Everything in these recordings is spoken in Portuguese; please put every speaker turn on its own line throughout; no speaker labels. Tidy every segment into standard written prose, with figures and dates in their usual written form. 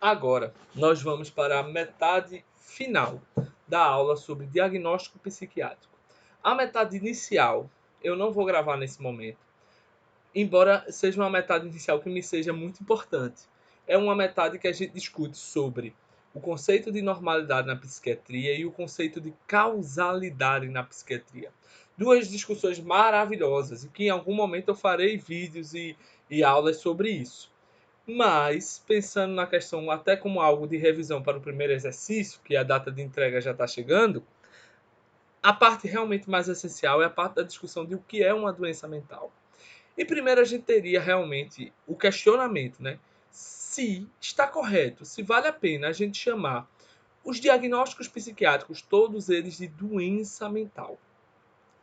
Agora, nós vamos para a metade final da aula sobre diagnóstico psiquiátrico. A metade inicial eu não vou gravar nesse momento, embora seja uma metade inicial que me seja muito importante. É uma metade que a gente discute sobre o conceito de normalidade na psiquiatria e o conceito de causalidade na psiquiatria. Duas discussões maravilhosas e que em algum momento eu farei vídeos e aulas sobre isso. Mas, pensando na questão até como algo de revisão para o primeiro exercício, que a data de entrega já está chegando, a parte realmente mais essencial é a parte da discussão de o que é uma doença mental. E primeiro a gente teria realmente o questionamento, né? Se está correto, se vale a pena a gente chamar os diagnósticos psiquiátricos, todos eles de doença mental.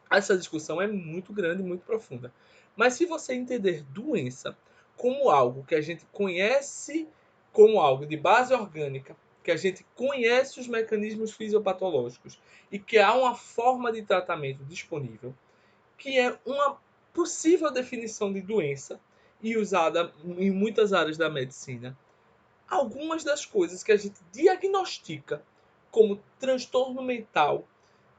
Essa discussão é muito grande, muito profunda. Mas se você entender doença como algo que a gente conhece como algo de base orgânica, que a gente conhece os mecanismos fisiopatológicos e que há uma forma de tratamento disponível, que é uma possível definição de doença e usada em muitas áreas da medicina, algumas das coisas que a gente diagnostica como transtorno mental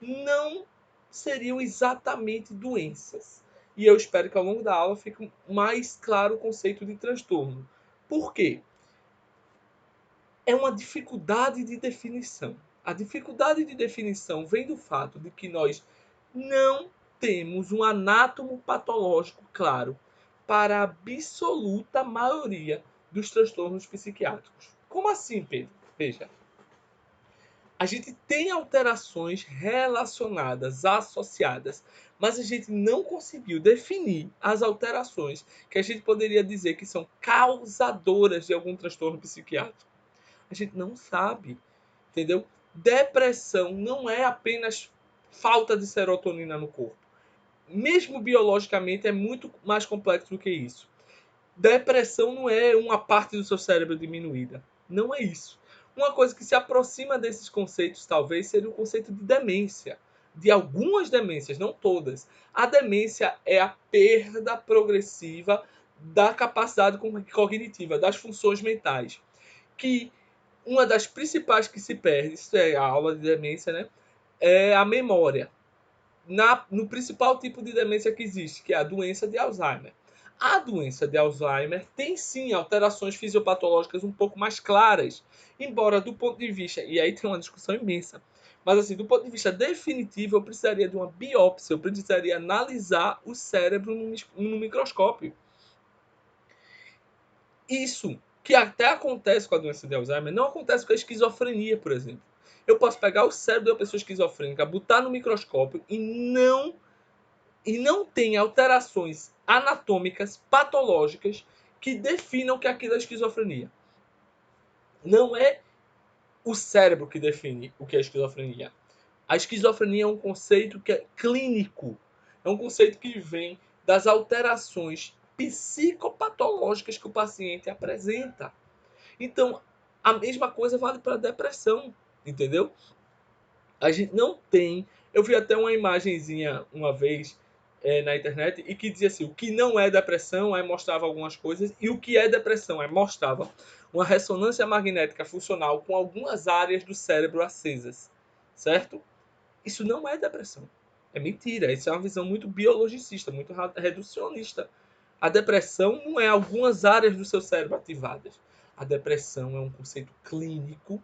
não seriam exatamente doenças. E eu espero que ao longo da aula fique mais claro o conceito de transtorno. Por quê? É uma dificuldade de definição. A dificuldade de definição vem do fato de que nós não temos um anátomo patológico claro para a absoluta maioria dos transtornos psiquiátricos. Como assim, Pedro? Veja, a gente tem alterações relacionadas, associadas, mas a gente não conseguiu definir as alterações que a gente poderia dizer que são causadoras de algum transtorno psiquiátrico. A gente não sabe, entendeu? Depressão não é apenas falta de serotonina no corpo. Mesmo biologicamente é muito mais complexo do que isso. Depressão não é uma parte do seu cérebro diminuída. Não é isso. Uma coisa que se aproxima desses conceitos, talvez, seria o conceito de demência. De algumas demências, não todas. A demência é a perda progressiva da capacidade cognitiva, das funções mentais. Que uma das principais que se perde, isso é a aula de demência, né? É a memória. No principal tipo de demência que existe, que é a doença de Alzheimer. A doença de Alzheimer tem sim alterações fisiopatológicas um pouco mais claras, embora do ponto de vista, e aí tem uma discussão imensa, mas assim, do ponto de vista definitivo, eu precisaria de uma biópsia, eu precisaria analisar o cérebro no microscópio. Isso, que até acontece com a doença de Alzheimer, não acontece com a esquizofrenia, por exemplo. Eu posso pegar o cérebro de uma pessoa esquizofrênica, botar no microscópio e não tem alterações anatômicas, patológicas, que definam que aquilo é esquizofrenia. Não é o cérebro que define o que é esquizofrenia. A esquizofrenia é um conceito que é clínico. É um conceito que vem das alterações psicopatológicas que o paciente apresenta. Então, a mesma coisa vale para a depressão, entendeu? A gente não tem. Eu vi até uma imagenzinha uma vez na internet e que dizia assim: o que não é depressão, aí mostrava algumas coisas, e o que é depressão, aí mostrava uma ressonância magnética funcional com algumas áreas do cérebro acesas, certo? Isso não é depressão. É mentira. Isso é uma visão muito biologicista, muito reducionista. A depressão não é algumas áreas do seu cérebro ativadas. A depressão é um conceito clínico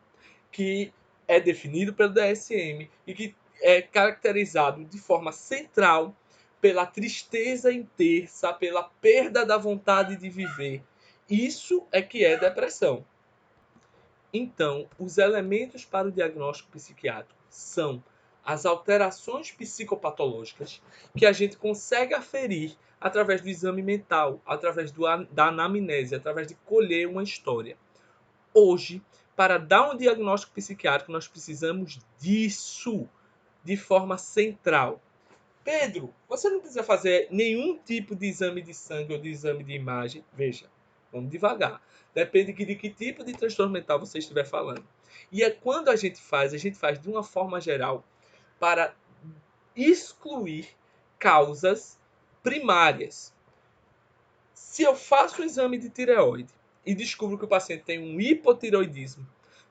que é definido pelo DSM e que é caracterizado de forma central pela tristeza intensa, pela perda da vontade de viver. Isso é que é depressão. Então, os elementos para o diagnóstico psiquiátrico são as alterações psicopatológicas que a gente consegue aferir através do exame mental, através da anamnese, através de colher uma história. Hoje, para dar um diagnóstico psiquiátrico, nós precisamos disso de forma central. Pedro, você não precisa fazer nenhum tipo de exame de sangue ou de exame de imagem. Veja, vamos devagar. Depende de que tipo de transtorno mental você estiver falando. E é quando a gente faz de uma forma geral para excluir causas primárias. Se eu faço o exame de tireoide e descubro que o paciente tem um hipotireoidismo,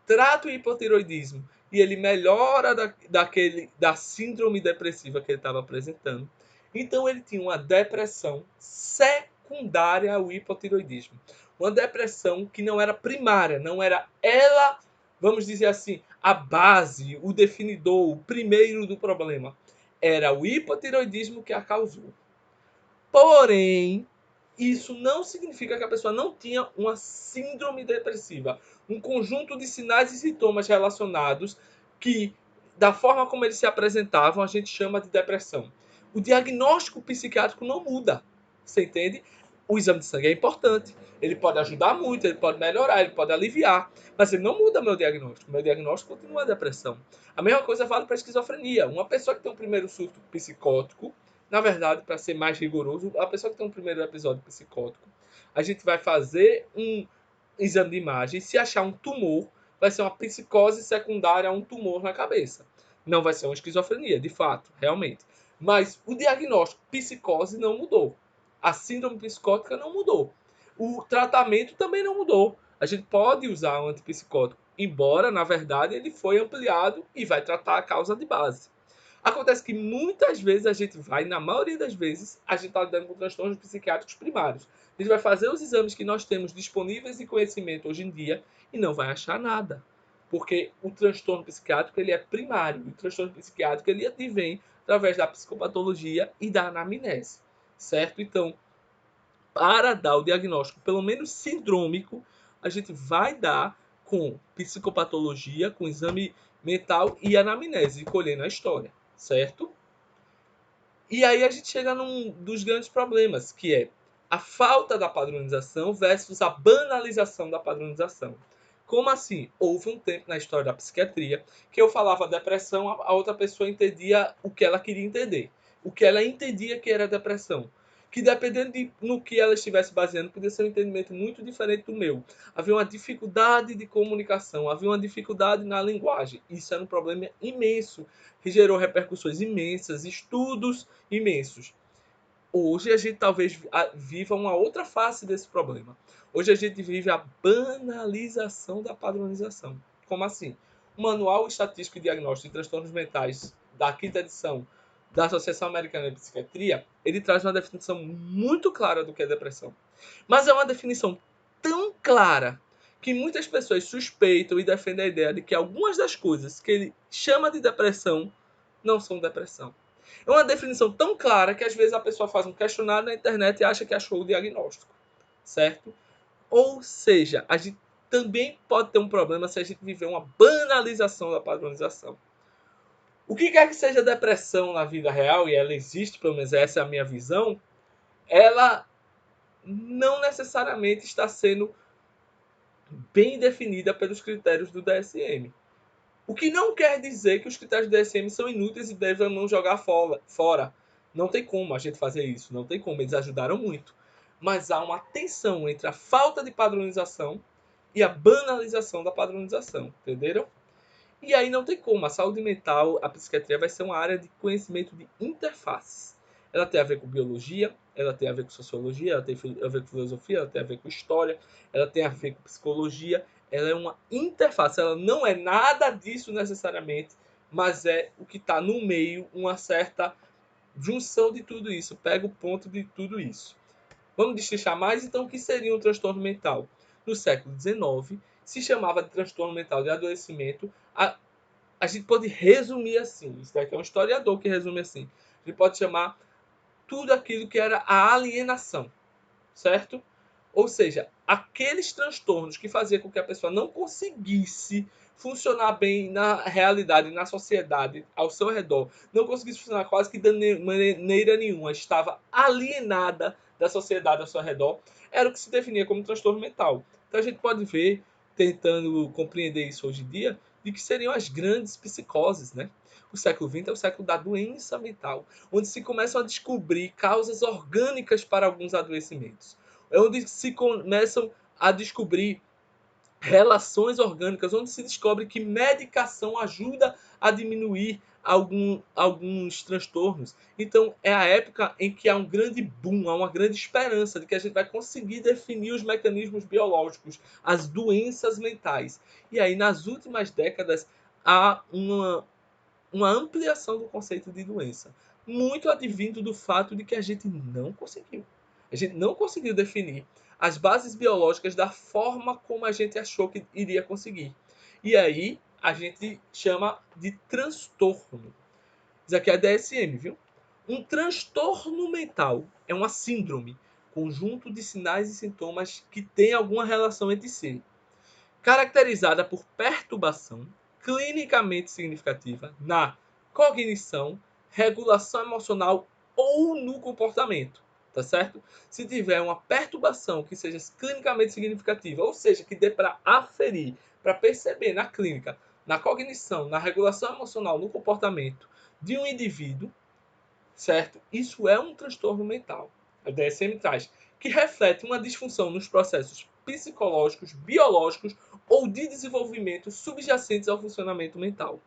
trato o hipotireoidismo e ele melhora da síndrome depressiva que ele estava apresentando. Então ele tinha uma depressão secundária ao hipotireoidismo. Uma depressão que não era primária, não era ela, vamos dizer assim, a base, o definidor, o primeiro do problema. Era o hipotireoidismo que a causou. Porém, isso não significa que a pessoa não tinha uma síndrome depressiva, um conjunto de sinais e sintomas relacionados que, da forma como eles se apresentavam, a gente chama de depressão. O diagnóstico psiquiátrico não muda, você entende? O exame de sangue é importante, ele pode ajudar muito, ele pode melhorar, ele pode aliviar, mas ele não muda meu diagnóstico. Meu diagnóstico continua a depressão. A mesma coisa vale para a esquizofrenia. Uma pessoa que tem um primeiro surto psicótico, na verdade, para ser mais rigoroso, a pessoa que tem um primeiro episódio psicótico, a gente vai fazer um exame de imagem. Se achar um tumor, vai ser uma psicose secundária a um tumor na cabeça. Não vai ser uma esquizofrenia, de fato, realmente. Mas o diagnóstico psicose não mudou. A síndrome psicótica não mudou. O tratamento também não mudou. A gente pode usar um antipsicótico, embora, na verdade, ele foi ampliado e vai tratar a causa de base. Acontece que muitas vezes a gente vai, na maioria das vezes, a gente está lidando com transtornos psiquiátricos primários. A gente vai fazer os exames que nós temos disponíveis em conhecimento hoje em dia e não vai achar nada. Porque o transtorno psiquiátrico ele é primário. O transtorno psiquiátrico ele advém através da psicopatologia e da anamnese. Certo? Então, para dar o diagnóstico, pelo menos sindrômico, a gente vai dar com psicopatologia, com exame mental e anamnese, colhendo a história, certo? E aí a gente chega num dos grandes problemas, que é a falta da padronização versus a banalização da padronização. Como assim? Houve um tempo na história da psiquiatria que eu falava depressão, a outra pessoa entendia o que ela queria entender. O que ela entendia que era depressão. Que dependendo no que ela estivesse baseando, podia ser um entendimento muito diferente do meu. Havia uma dificuldade de comunicação, havia uma dificuldade na linguagem. Isso era um problema imenso, que gerou repercussões imensas, estudos imensos. Hoje a gente talvez viva uma outra face desse problema. Hoje a gente vive a banalização da padronização. Como assim? O Manual Estatístico e Diagnóstico de Transtornos Mentais da quinta edição da Associação Americana de Psiquiatria, ele traz uma definição muito clara do que é depressão. Mas é uma definição tão clara que muitas pessoas suspeitam e defendem a ideia de que algumas das coisas que ele chama de depressão não são depressão. É uma definição tão clara que às vezes a pessoa faz um questionário na internet e acha que achou o diagnóstico, certo? Ou seja, a gente também pode ter um problema se a gente viver uma banalização da padronização. O que quer que seja depressão na vida real, e ela existe, pelo menos essa é a minha visão, ela não necessariamente está sendo bem definida pelos critérios do DSM. O que não quer dizer que os critérios do DSM são inúteis e devem não jogar fora. Não tem como a gente fazer isso, não tem como, eles ajudaram muito. Mas há uma tensão entre a falta de padronização e a banalização da padronização, entenderam? E aí não tem como, a saúde mental, a psiquiatria vai ser uma área de conhecimento de interfaces. Ela tem a ver com biologia, ela tem a ver com sociologia, ela tem a ver com filosofia, ela tem a ver com história, ela tem a ver com psicologia. Ela é uma interface, ela não é nada disso necessariamente, mas é o que está no meio, uma certa junção de tudo isso, pega o ponto de tudo isso. Vamos destrinchar mais, então, o que seria um transtorno mental? No século XIX, se chamava de transtorno mental de adoecimento. A gente pode resumir assim, isso daqui é um historiador que resume assim. A gente pode chamar tudo aquilo que era a alienação, certo? Ou seja, aqueles transtornos que faziam com que a pessoa não conseguisse funcionar bem na realidade, na sociedade ao seu redor, não conseguisse funcionar quase que de maneira nenhuma, estava alienada da sociedade ao seu redor, era o que se definia como transtorno mental. Então a gente pode ver, tentando compreender isso hoje em dia, de que seriam as grandes psicoses, né? O século XX é o século da doença mental, onde se começam a descobrir causas orgânicas para alguns adoecimentos. É onde se começam a descobrir relações orgânicas, onde se descobre que medicação ajuda a diminuir alguns transtornos. Então, é a época em que há um grande boom, há uma grande esperança de que a gente vai conseguir definir os mecanismos biológicos, as doenças mentais. E aí, nas últimas décadas, há uma ampliação do conceito de doença, muito advindo do fato de que a gente não conseguiu. A gente não conseguiu definir as bases biológicas da forma como a gente achou que iria conseguir. E aí a gente chama de transtorno. Isso aqui é DSM, viu? Um transtorno mental é uma síndrome, conjunto de sinais e sintomas que tem alguma relação entre si, caracterizada por perturbação clinicamente significativa na cognição, regulação emocional ou no comportamento, tá certo? Se tiver uma perturbação que seja clinicamente significativa, ou seja, que dê para aferir, para perceber na clínica, na cognição, na regulação emocional, no comportamento de um indivíduo, certo? Isso é um transtorno mental. A DSM traz que reflete uma disfunção nos processos psicológicos, biológicos ou de desenvolvimento subjacentes ao funcionamento mental.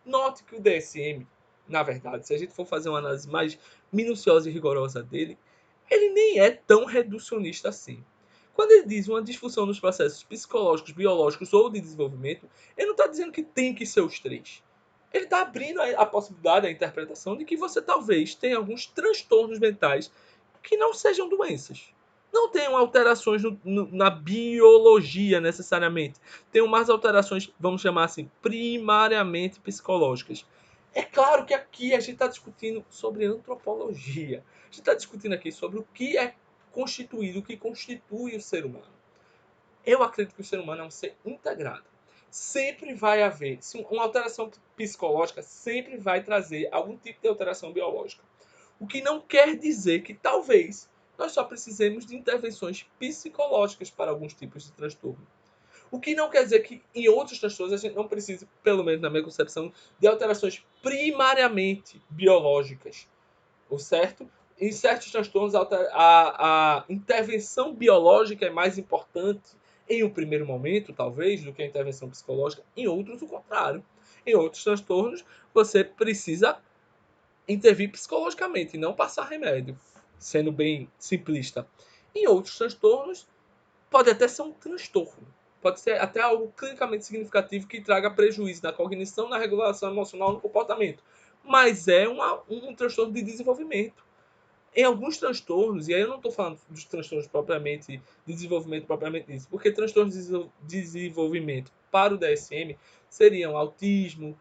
Note que o DSM, na verdade, se a gente for fazer uma análise mais minuciosa e rigorosa dele, ele nem é tão reducionista assim. Quando ele diz uma disfunção nos processos psicológicos, biológicos ou de desenvolvimento, ele não está dizendo que tem que ser os três. Ele está abrindo a possibilidade, a interpretação de que você talvez tenha alguns transtornos mentais que não sejam doenças. Não tenham alterações na biologia necessariamente. Tenham mais alterações, vamos chamar assim, primariamente psicológicas. É claro que aqui a gente está discutindo sobre antropologia. A gente está discutindo aqui sobre o que é constituído, o que constitui o ser humano. Eu acredito que o ser humano é um ser integrado. Sempre vai haver, uma alteração psicológica sempre vai trazer algum tipo de alteração biológica. O que não quer dizer que talvez nós só precisemos de intervenções psicológicas para alguns tipos de transtorno. O que não quer dizer que em outros transtornos a gente não precise, pelo menos na minha concepção, de alterações primariamente biológicas. O certo? Em certos transtornos, a intervenção biológica é mais importante em um primeiro momento, talvez, do que a intervenção psicológica. Em outros, o contrário. Em outros transtornos, você precisa intervir psicologicamente e não passar remédio, sendo bem simplista. Em outros transtornos, pode até ser um transtorno. Pode ser até algo clinicamente significativo que traga prejuízo na cognição, na regulação emocional, no comportamento. Mas é um transtorno de desenvolvimento. Em alguns transtornos, e aí eu não estou falando dos transtornos propriamente de desenvolvimento propriamente disso, porque transtornos de desenvolvimento para o DSM seriam autismo,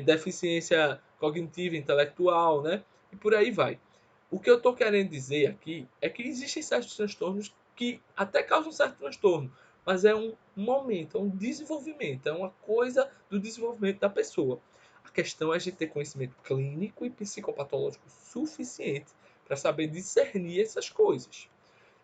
deficiência cognitiva intelectual, né? E por aí vai. O que eu estou querendo dizer aqui é que existem certos transtornos que até causam certo transtorno, mas é um momento, é um desenvolvimento, é uma coisa do desenvolvimento da pessoa. A questão é a gente ter conhecimento clínico e psicopatológico suficiente para saber discernir essas coisas.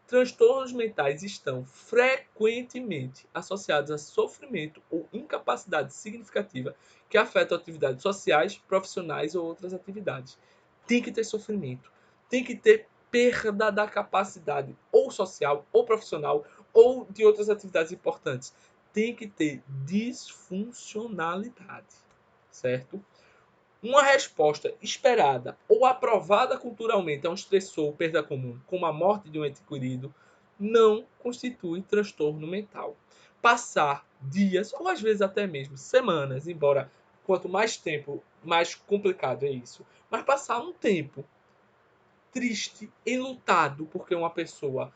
Transtornos mentais estão frequentemente associados a sofrimento ou incapacidade significativa que afetam atividades sociais, profissionais ou outras atividades. Tem que ter sofrimento, tem que ter perda da capacidade ou social, ou profissional, ou de outras atividades importantes. Tem que ter disfuncionalidade, certo? Uma resposta esperada ou aprovada culturalmente a um estressor ou perda comum, como a morte de um ente querido, não constitui transtorno mental. Passar dias, ou às vezes até mesmo semanas, embora quanto mais tempo, mais complicado é isso, mas passar um tempo triste, enlutado porque uma pessoa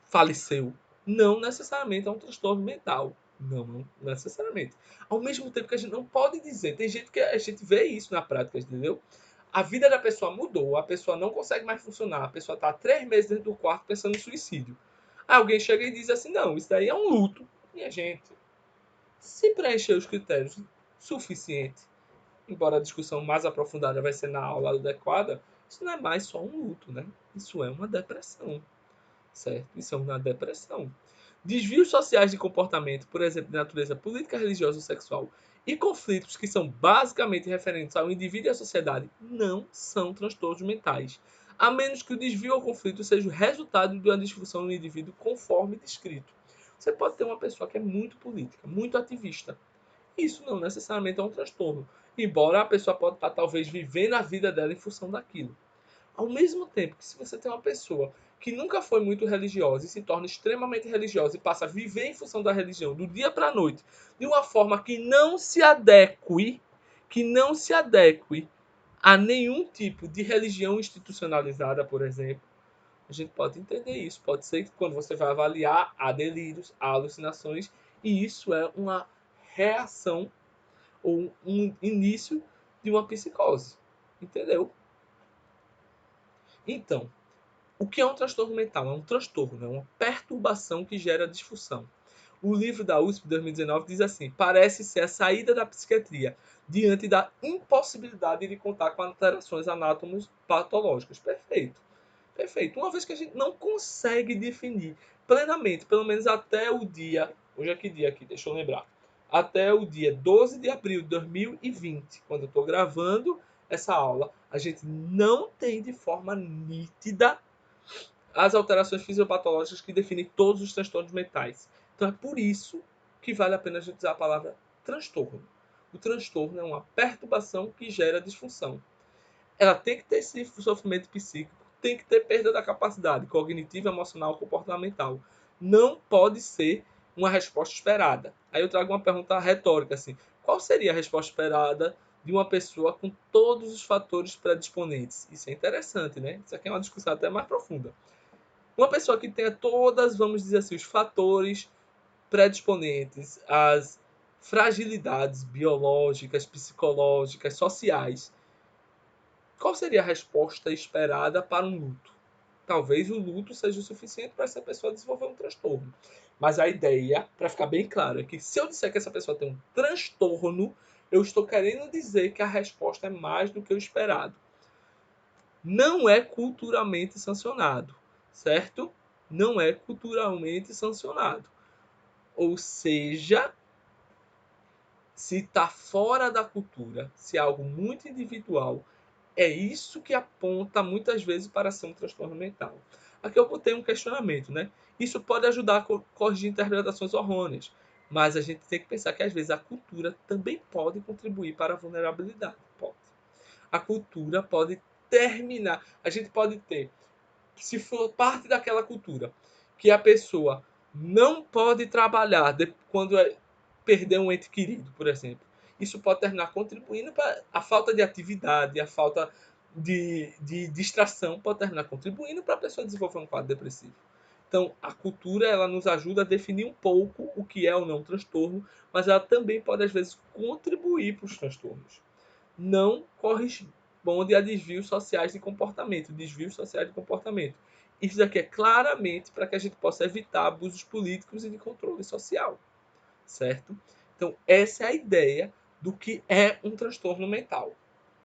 faleceu, não necessariamente é um transtorno mental. Não necessariamente. Ao mesmo tempo que a gente não pode dizer, tem gente que a gente vê isso na prática, entendeu? A vida da pessoa mudou, a pessoa não consegue mais funcionar, a pessoa está há 3 meses dentro do quarto pensando em suicídio. Aí alguém chega e diz assim, não, isso daí é um luto. Minha gente, se preencher os critérios suficiente, embora a discussão mais aprofundada vai ser na aula adequada, isso não é mais só um luto, né? Isso é uma depressão, certo? Isso é uma depressão. Desvios sociais de comportamento, por exemplo, de natureza política, religiosa ou sexual, e conflitos que são basicamente referentes ao indivíduo e à sociedade, não são transtornos mentais, a menos que o desvio ou conflito seja o resultado de uma disfunção no indivíduo conforme descrito. Você pode ter uma pessoa que é muito política, muito ativista. Isso não necessariamente é um transtorno, embora a pessoa pode estar talvez vivendo a vida dela em função daquilo. Ao mesmo tempo que se você tem uma pessoa que nunca foi muito religiosa e se torna extremamente religiosa e passa a viver em função da religião do dia para a noite, de uma forma que não se adeque a nenhum tipo de religião institucionalizada, por exemplo, a gente pode entender isso. Pode ser que quando você vai avaliar, há delírios, há alucinações, e isso é uma reação ou um início de uma psicose. Entendeu? Então, o que é um transtorno mental? É um transtorno, é uma perturbação que gera disfunção. O livro da USP de 2019 diz assim: parece ser a saída da psiquiatria diante da impossibilidade de contar com alterações anátomos patológicas. Perfeito. Perfeito. Uma vez que a gente não consegue definir plenamente, pelo menos até o dia. Hoje é que dia aqui? Deixa eu lembrar. Até o dia 12 de abril de 2020, quando eu estou gravando essa aula, a gente não tem de forma nítida as alterações fisiopatológicas que definem todos os transtornos mentais. Então é por isso que vale a pena a gente usar a palavra transtorno. O transtorno é uma perturbação que gera disfunção. Ela tem que ter esse sofrimento psíquico, tem que ter perda da capacidade cognitiva, emocional, comportamental. Não pode ser uma resposta esperada. Aí eu trago uma pergunta retórica assim: qual seria a resposta esperada de uma pessoa com todos os fatores predisponentes? Isso é interessante, né? Isso aqui é uma discussão até mais profunda. Uma pessoa que tenha todas, vamos dizer assim, os fatores predisponentes, as fragilidades biológicas, psicológicas, sociais, qual seria a resposta esperada para um luto? Talvez o luto seja o suficiente para essa pessoa desenvolver um transtorno. Mas a ideia, para ficar bem claro, é que se eu disser que essa pessoa tem um transtorno, eu estou querendo dizer que a resposta é mais do que o esperado. Não é culturalmente sancionado, certo? Não é culturalmente sancionado. Ou seja, se está fora da cultura, se é algo muito individual, é isso que aponta muitas vezes para ser um transtorno mental. Aqui eu botei um questionamento, né? Isso pode ajudar a corrigir interpretações errôneas, mas a gente tem que pensar que às vezes a cultura também pode contribuir para a vulnerabilidade. Pode. A cultura pode terminar. A gente pode ter, se for parte daquela cultura, que a pessoa não pode trabalhar quando perder um ente querido, por exemplo. Isso pode terminar contribuindo para a falta de atividade, a falta de distração, pode terminar contribuindo para a pessoa desenvolver um quadro depressivo. Então, a cultura ela nos ajuda a definir um pouco o que é ou não transtorno, mas ela também pode, às vezes, contribuir para os transtornos. Não corresponde a desvios sociais de comportamento. Desvios sociais de comportamento. Isso daqui é claramente para que a gente possa evitar abusos políticos e de controle social, certo? Então, essa é a ideia do que é um transtorno mental.